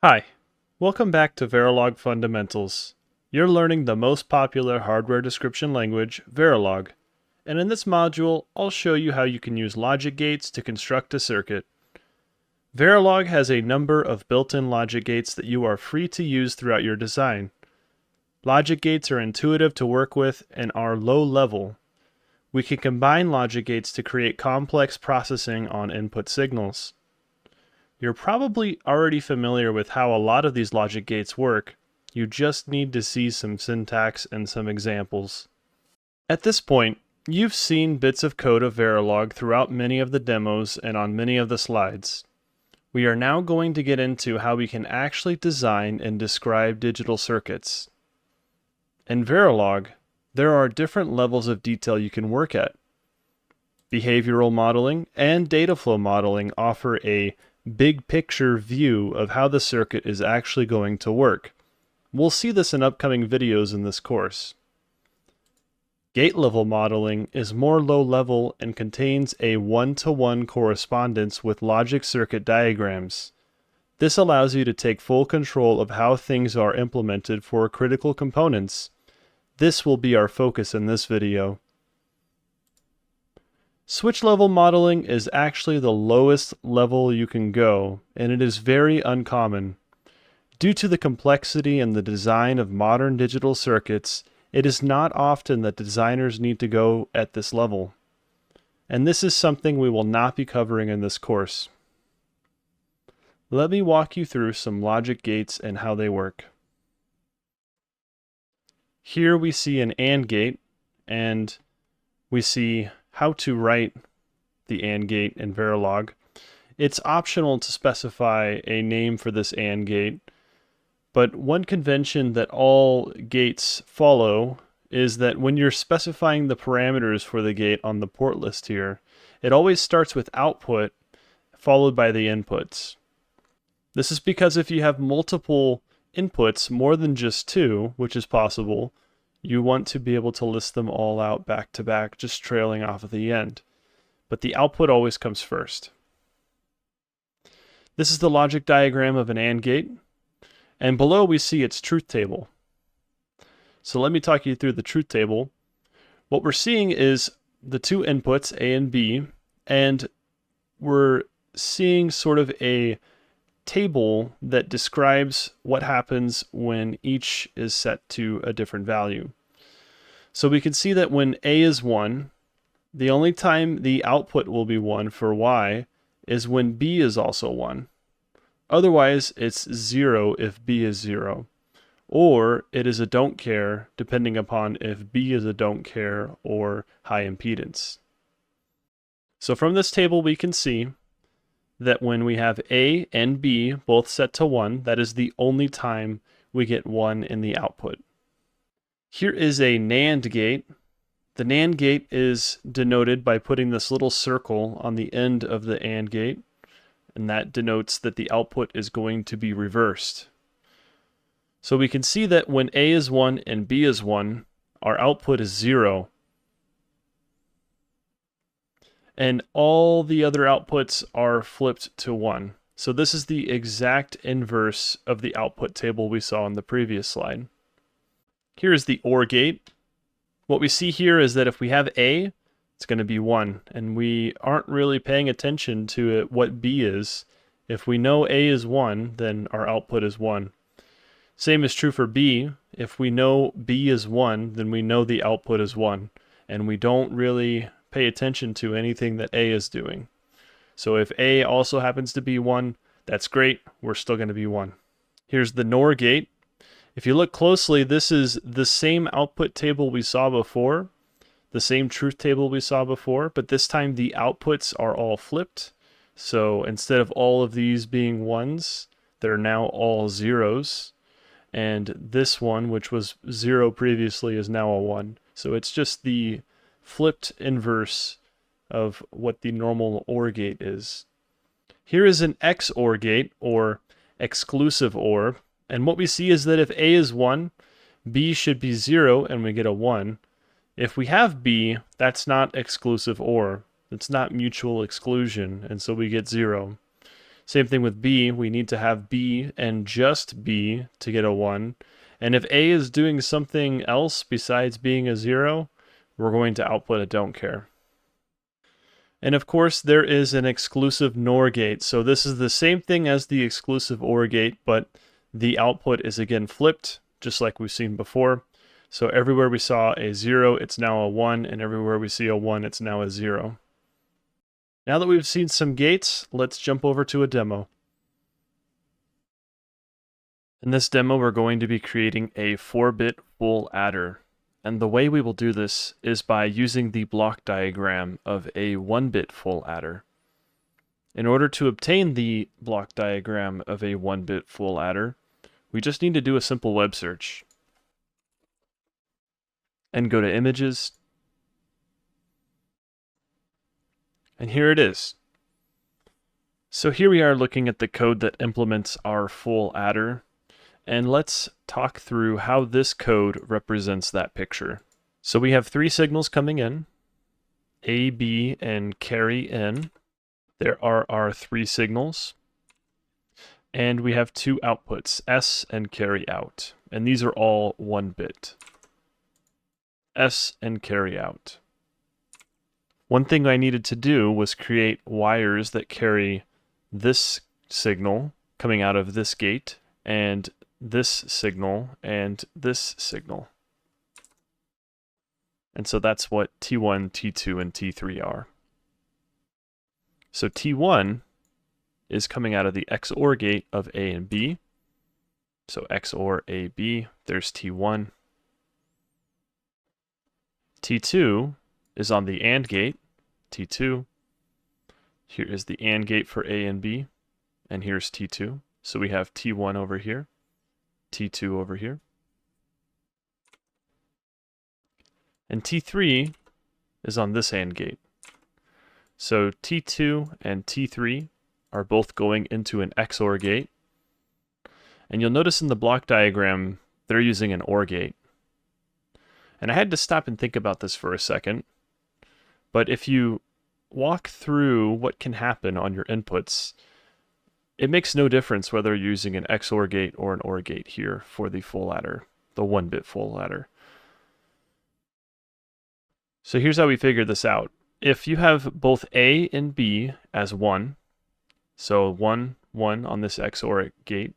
Hi, welcome back to Verilog Fundamentals. You're learning the most popular hardware description language, Verilog, and in this module, I'll show you how you can use logic gates to construct a circuit. Verilog has a number of built-in logic gates that you are free to use throughout your design. Logic gates are intuitive to work with and are low level. We can combine logic gates to create complex processing on input signals. You're probably already familiar with how a lot of these logic gates work. You just need to see some syntax and some examples. At this point, you've seen bits of code of Verilog throughout many of the demos and on many of the slides. We are now going to get into how we can actually design and describe digital circuits. In Verilog, there are different levels of detail you can work at. Behavioral modeling and data flow modeling offer a big picture view of how the circuit is actually going to work. We'll see this in upcoming videos in this course. Gate level modeling is more low level and contains a one-to-one correspondence with logic circuit diagrams. This allows you to take full control of how things are implemented for critical components. This will be our focus in this video. Switch level modeling is actually the lowest level you can go, and it is very uncommon. Due to the complexity and the design of modern digital circuits, it is not often that designers need to go at this level. And this is something we will not be covering in this course. Let me walk you through some logic gates and how they work. Here we see an AND gate, and we see how to write the AND gate in Verilog. It's optional to specify a name for this AND gate, but one convention that all gates follow is that when you're specifying the parameters for the gate on the port list here, it always starts with output followed by the inputs. This is because if you have multiple inputs, more than just two, which is possible, you want to be able to list them all out back to back, just trailing off at the end. But the output always comes first. This is the logic diagram of an AND gate, and below we see its truth table. So let me talk you through the truth table. What we're seeing is the two inputs, A and B, and we're seeing sort of a table that describes what happens when each is set to a different value. So we can see that when A is 1, the only time the output will be 1 for Y is when B is also 1. Otherwise, it's 0 if B is 0. Or it is a don't care depending upon if B is a don't care or high impedance. So from this table we can see that when we have A and B both set to 1, that is the only time we get 1 in the output. Here is a NAND gate. The NAND gate is denoted by putting this little circle on the end of the AND gate, and that denotes that the output is going to be reversed. So we can see that when A is 1 and B is 1, our output is 0. And all the other outputs are flipped to 1. So this is the exact inverse of the output table we saw in the previous slide. Here is the OR gate. What we see here is that if we have A, it's going to be 1, and we aren't really paying attention to what B is. If we know A is 1, then our output is 1. Same is true for B. If we know B is 1, then we know the output is 1, and we don't really pay attention to anything that A is doing. So if A also happens to be 1, that's great, we're still going to be 1. Here's the NOR gate. If you look closely, this is the same output table we saw before, the same truth table we saw before, but this time the outputs are all flipped. So instead of all of these being 1s, they're now all 0s. And this one, which was 0 previously, is now a 1. So it's just the flipped inverse of what the normal OR gate is. Here is an XOR gate, or exclusive OR, and what we see is that if A is 1, B should be 0, and we get a 1. If we have B, that's not exclusive OR. It's not mutual exclusion, and so we get 0. Same thing with B, we need to have B and just B to get a 1. And if A is doing something else besides being a 0, we're going to output a don't care. And of course, there is an exclusive NOR gate. So this is the same thing as the exclusive OR gate, but the output is again flipped, just like we've seen before. So everywhere we saw a 0, it's now a 1, and everywhere we see a 1, it's now a 0. Now that we've seen some gates, let's jump over to a demo. In this demo, we're going to be creating a 4-bit full adder. And the way we will do this is by using the block diagram of a 1-bit full adder. In order to obtain the block diagram of a 1-bit full adder, we just need to do a simple web search. And go to Images. And here it is. So here we are looking at the code that implements our full adder. And let's talk through how this code represents that picture. So we have 3 signals coming in, A, B, and carry in. There are our 3 signals. And we have 2 outputs, S and carry out. And these are all 1-bit. S and carry out. One thing I needed to do was create wires that carry this signal coming out of this gate, and this signal, and this signal. And so that's what T1, T2, and T3 are. So T1 is coming out of the XOR gate of A and B. So XOR AB, there's T1. T2 is on the AND gate, T2. Here is the AND gate for A and B, and here's T2. So we have T1 over here, T2 over here. And T3 is on this AND gate. So T2 and T3 are both going into an XOR gate. And you'll notice in the block diagram, they're using an OR gate. And I had to stop and think about this for a second. But if you walk through what can happen on your inputs, it makes no difference whether you're using an XOR gate or an OR gate here for the full adder, the 1-bit full adder. So here's how we figured this out. If you have both A and B as 1, so 1, 1 on this XOR gate,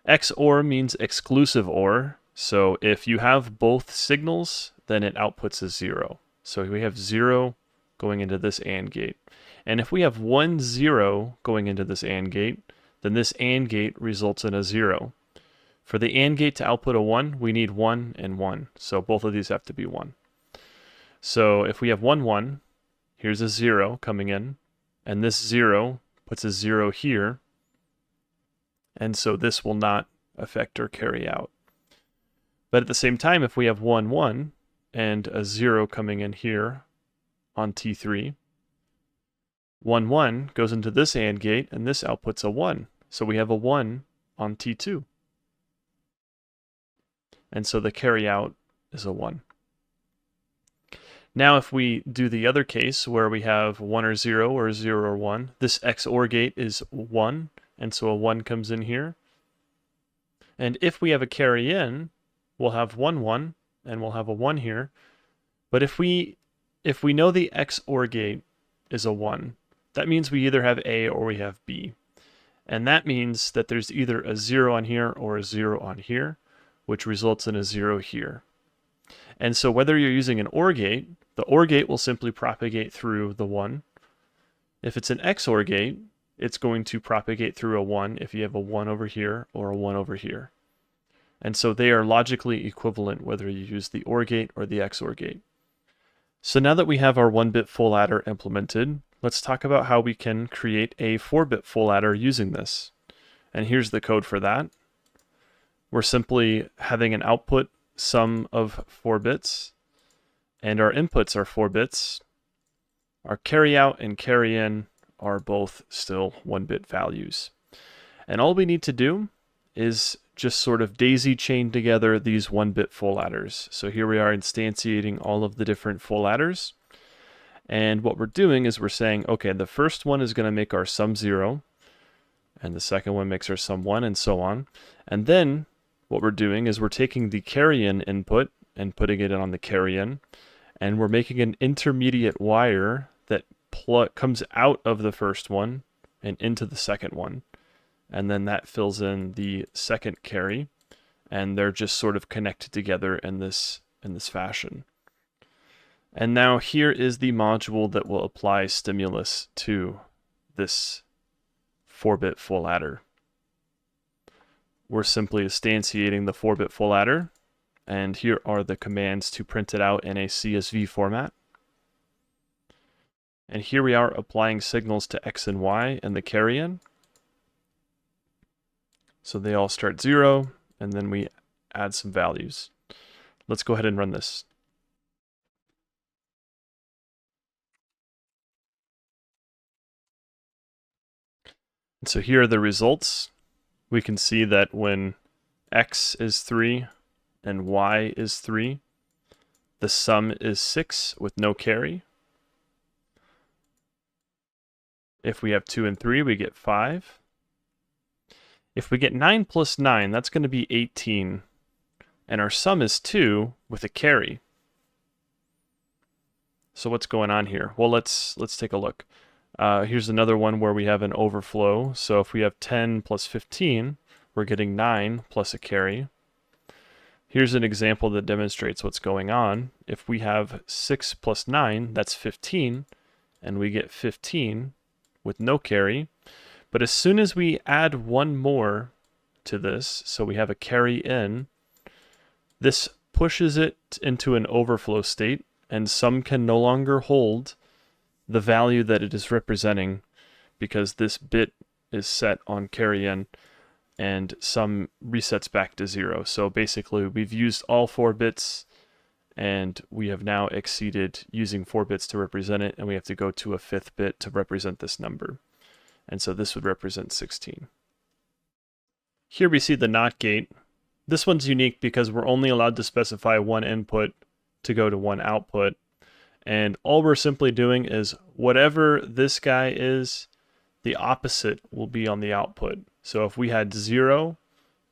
XOR means exclusive OR. So if you have both signals, then it outputs a 0. So we have 0 going into this AND gate. And if we have 1, 0 going into this AND gate, then this AND gate results in a 0. For the AND gate to output a 1, we need 1 and 1. So both of these have to be 1. So if we have 1, 1, here's a 0 coming in, and this 0 puts a 0 here, and so this will not affect or carry out. But at the same time, if we have 1, 1, and a 0 coming in here on T3, 1, 1 goes into this AND gate, and this outputs a 1. So we have a 1 on T2. And so the carry out is a 1. Now if we do the other case where we have 1 or 0 or 0 or 1, this XOR gate is 1, and so a 1 comes in here. And if we have a carry in, we'll have 1, 1, and we'll have a 1 here. But if we know the XOR gate is a 1, that means we either have A or we have B. And that means that there's either a 0 on here or a 0 on here, which results in a 0 here. And so whether you're using an OR gate, the OR gate will simply propagate through the 1. If it's an XOR gate, it's going to propagate through a 1 if you have a 1 over here or a 1 over here. And so they are logically equivalent whether you use the OR gate or the XOR gate. So now that we have our 1-bit full adder implemented, let's talk about how we can create a 4-bit full adder using this. And here's the code for that. We're simply having an output sum of 4 bits, and our inputs are 4 bits. Our carry out and carry in are both still 1-bit values. And all we need to do is just sort of daisy chain together these 1-bit full adders. So here we are instantiating all of the different full adders. And what we're doing is we're saying, okay, the first one is going to make our sum 0. and the second one makes our sum 1, and so on. And then what we're doing is we're taking the carry-in input and putting it on the carry-in, and we're making an intermediate wire that comes out of the first one and into the second one, and then that fills in the second carry, and they're just sort of connected together in this fashion. And now here is the module that will apply stimulus to this 4-bit full adder. We're simply instantiating the 4-bit full adder, and here are the commands to print it out in a CSV format. And here we are applying signals to X and Y and the carry-in. So they all start 0, and then we add some values. Let's go ahead and run this. And so here are the results. We can see that when X is 3 and Y is 3, the sum is 6 with no carry. If we have 2 and 3, we get 5. If we get 9 plus 9, that's going to be 18. And our sum is 2 with a carry. So what's going on here? Well, let's take a look. Here's another one where we have an overflow. So if we have 10 plus 15, we're getting 9 plus a carry. Here's an example that demonstrates what's going on. If we have 6 plus 9, that's 15, and we get 15 with no carry. But as soon as we add one more to this, so we have a carry in, this pushes it into an overflow state, and sum can no longer hold the value that it is representing because this bit is set on carry in, and sum resets back to 0. So basically we've used all 4 bits, and we have now exceeded using 4 bits to represent it, and we have to go to a 5th bit to represent this number. And so this would represent 16. Here we see the NOT gate. This one's unique because we're only allowed to specify one input to go to one output. And all we're simply doing is whatever this guy is, the opposite will be on the output. So if we had 0,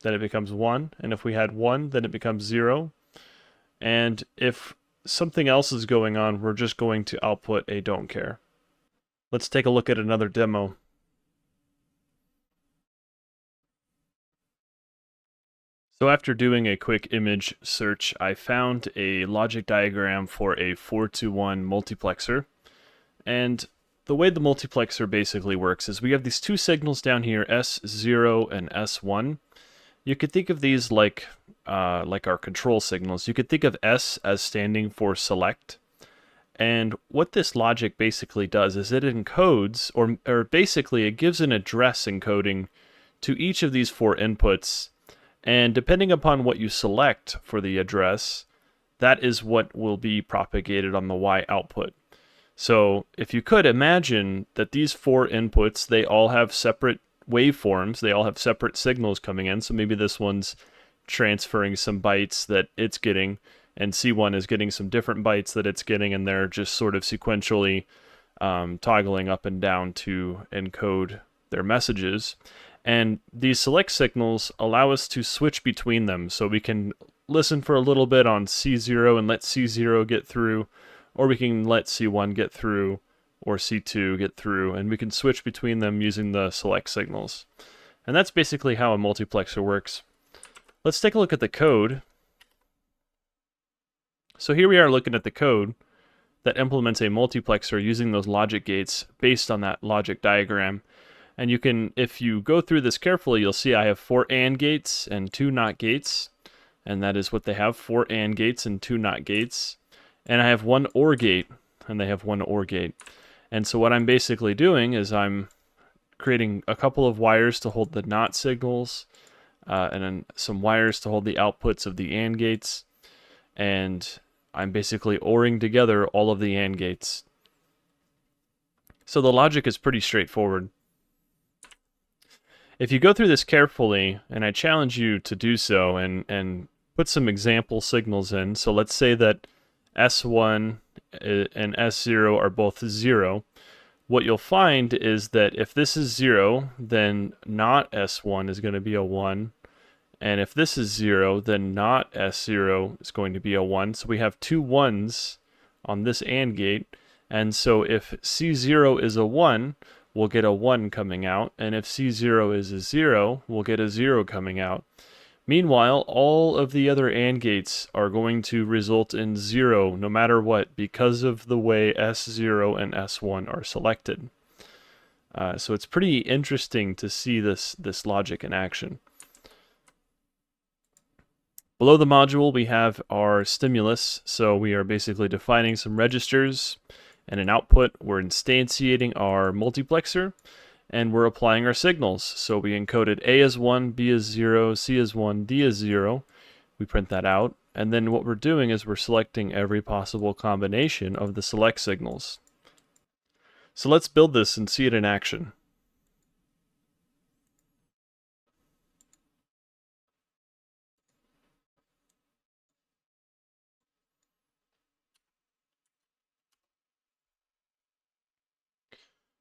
then it becomes 1. And if we had 1, then it becomes 0. And if something else is going on, we're just going to output a don't care. Let's take a look at another demo. So after doing a quick image search, I found a logic diagram for a 4-to-1 multiplexer. And the way the multiplexer basically works is we have these two signals down here, S0 and S1. You could think of these like our control signals. You could think of S as standing for select. And what this logic basically does is it encodes, or basically it gives an address encoding to each of these 4 inputs. And depending upon what you select for the address, that is what will be propagated on the Y output. So if you could imagine that these 4 inputs, they all have separate waveforms, they all have separate signals coming in. So maybe this one's transferring some bytes that it's getting, and C1 is getting some different bytes that it's getting, and they're just sort of sequentially toggling up and down to encode their messages. And these select signals allow us to switch between them. So we can listen for a little bit on C0 and let C0 get through, or we can let C1 get through, or C2 get through, and we can switch between them using the select signals. And that's basically how a multiplexer works. Let's take a look at the code. So here we are looking at the code that implements a multiplexer using those logic gates based on that logic diagram. And you can, if you go through this carefully, you'll see I have 4 AND gates and 2 NOT gates. And that is what they have, 4 AND gates and 2 NOT gates. And I have 1 OR gate, and they have 1 OR gate. And so what I'm basically doing is I'm creating a couple of wires to hold the NOT signals, and then some wires to hold the outputs of the AND gates. And I'm basically ORing together all of the AND gates. So the logic is pretty straightforward. If you go through this carefully, and I challenge you to do so, and put some example signals in. So let's say that S1 and S0 are both 0. what you'll find is that if this is 0, then not S1 is going to be a 1. And if this is 0, then not S0 is going to be a 1. So we have two 1s on this AND gate. And so if C0 is a 1, we'll get a 1 coming out. And if C0 is a 0, we'll get a 0 coming out. Meanwhile, all of the other AND gates are going to result in 0 no matter what because of the way S0 and S1 are selected. So it's pretty interesting to see this logic in action. Below the module, we have our stimulus. So we are basically defining some registers and an output. We're instantiating our multiplexer, and we're applying our signals. So we encoded A as 1, B as 0, C as 1, D as 0. We print that out. And then what we're doing is we're selecting every possible combination of the select signals. So let's build this and see it in action.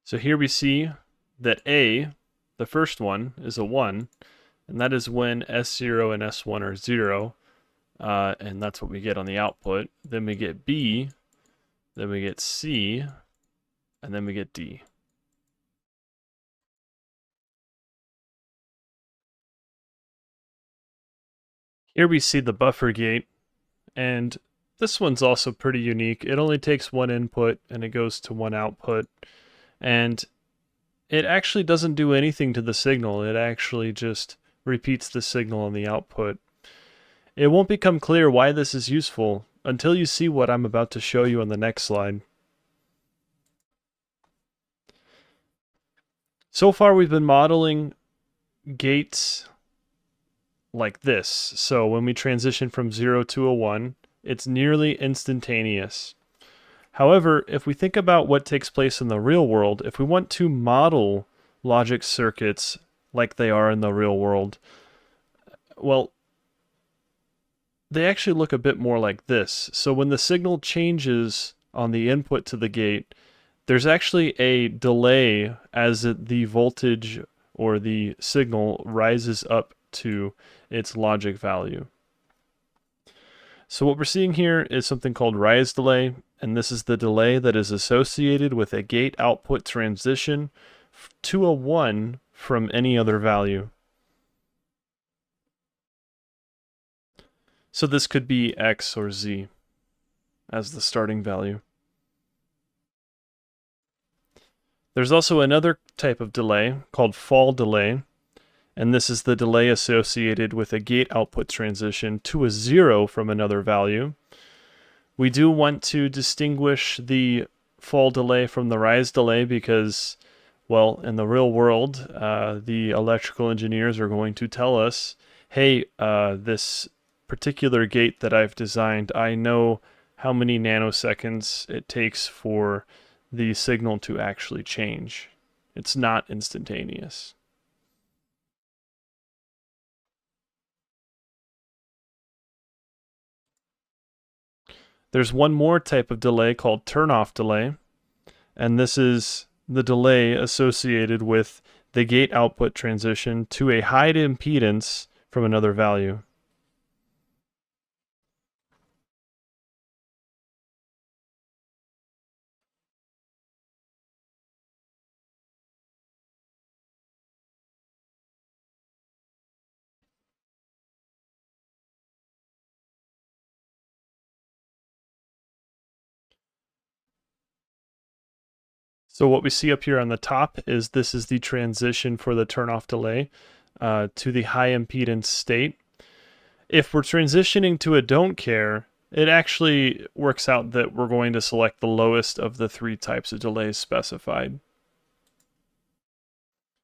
So here we see that A, the first one, is a 1, and that is when S0 and S1 are 0, and that's what we get on the output. Then we get B, then we get C, and then we get D. Here we see the buffer gate, and this one's also pretty unique. It only takes one input and it goes to one output, and it actually doesn't do anything to the signal. It actually just repeats the signal on the output. It won't become clear why this is useful until you see what I'm about to show you on the next slide. So far we've been modeling gates like this. So when we transition from 0 to a 1, it's nearly instantaneous. However, if we think about what takes place in the real world, if we want to model logic circuits like they are in the real world, well, they actually look a bit more like this. So when the signal changes on the input to the gate, there's actually a delay as the voltage or the signal rises up to its logic value. So what we're seeing here is something called rise delay, and this is the delay that is associated with a gate output transition to a 1 from any other value. So this could be X or Z as the starting value. There's also another type of delay called fall delay, and this is the delay associated with a gate output transition to a 0 from another value. We do want to distinguish the fall delay from the rise delay because, well, in the real world, the electrical engineers are going to tell us, hey, this particular gate that I've designed, I know how many nanoseconds it takes for the signal to actually change. It's not instantaneous. There's one more type of delay called turn-off delay, and this is the delay associated with the gate output transition to a high impedance from another value. So what we see up here on the top is this is the transition for the turn-off delay to the high impedance state. If we're transitioning to a don't care, it actually works out that we're going to select the lowest of the 3 types of delays specified.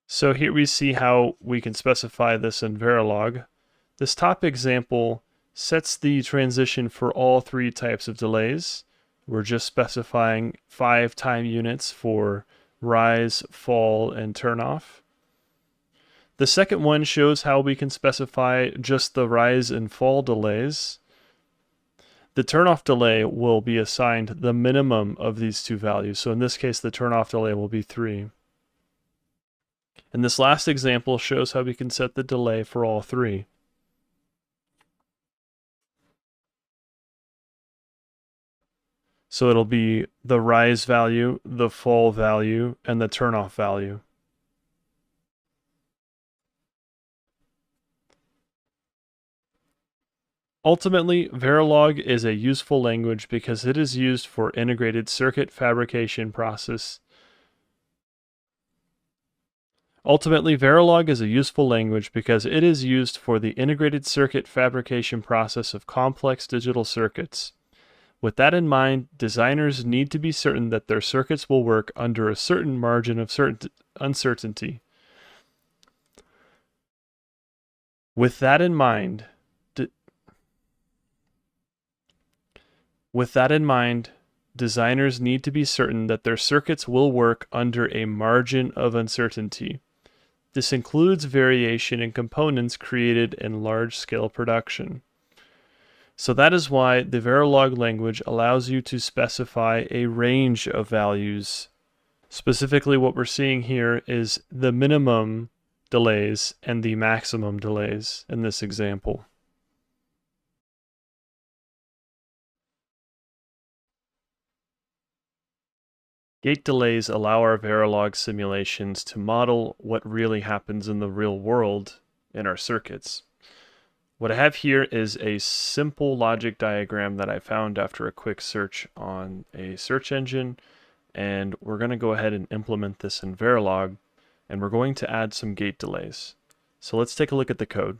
So here we see how we can specify this in Verilog. This top example sets the transition for all 3 types of delays. We're just specifying 5 time units for rise, fall, and turn-off. The second one shows how we can specify just the rise and fall delays. the turnoff delay will be assigned the minimum of these two values. So in this case, the turnoff delay will be 3. And this last example shows how we can set the delay for all 3. So it'll be the rise value, the fall value, and the turnoff value. Ultimately, Verilog is a useful language because it is used for integrated circuit fabrication process. Ultimately, Verilog is a useful language because it is used for the integrated circuit fabrication process of complex digital circuits. With that in mind, designers need to be certain that their circuits will work under a certain margin of uncertainty. With that in mind, designers need to be certain that their circuits will work under a margin of uncertainty. This includes variation in components created in large-scale production. So that is why the Verilog language allows you to specify a range of values. Specifically, what we're seeing here is the minimum delays and the maximum delays in this example. Gate delays allow our Verilog simulations to model what really happens in the real world in our circuits. What I have here is a simple logic diagram that I found after a quick search on a search engine, and we're going to go ahead and implement this in Verilog, and we're going to add some gate delays. So let's take a look at the code.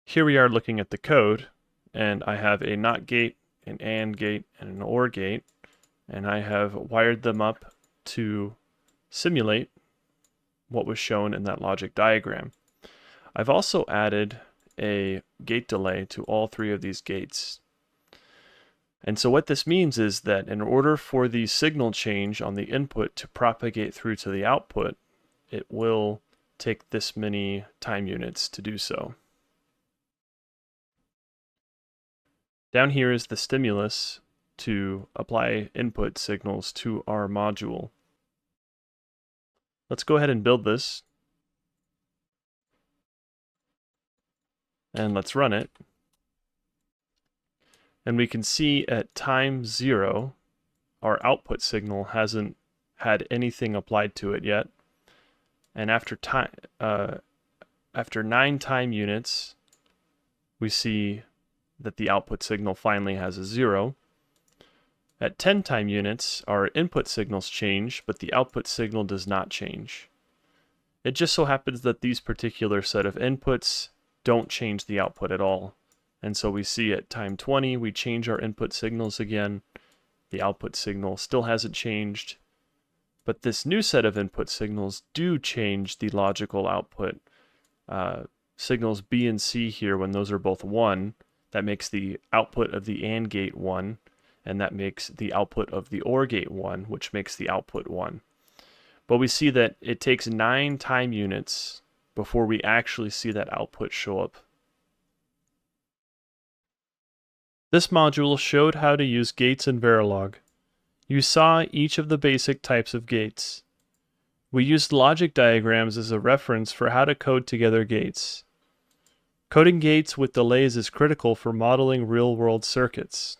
Here we are looking at the code, and I have a NOT gate, an AND gate, and an OR gate, and I have wired them up to simulate what was shown in that logic diagram. I've also added a gate delay to all 3 of these gates. And so what this means is that in order for the signal change on the input to propagate through to the output, it will take this many time units to do so. Down here is the stimulus to apply input signals to our module. Let's go ahead and build this. And let's run it. And we can see at time 0, our output signal hasn't had anything applied to it yet. And after 9 time units, we see that the output signal finally has a 0. At 10 time units, our input signals change, but the output signal does not change. It just so happens that these particular set of inputs don't change the output at all. And so we see at time 20, we change our input signals again. The output signal still hasn't changed. But this new set of input signals do change the logical output. Signals B and C here, when those are both 1, that makes the output of the AND gate 1, and that makes the output of the OR gate 1, which makes the output 1. But we see that it takes 9 time units before we actually see that output show up. This module showed how to use gates in Verilog. You saw each of the basic types of gates. We used logic diagrams as a reference for how to code together gates. Coding gates with delays is critical for modeling real-world circuits.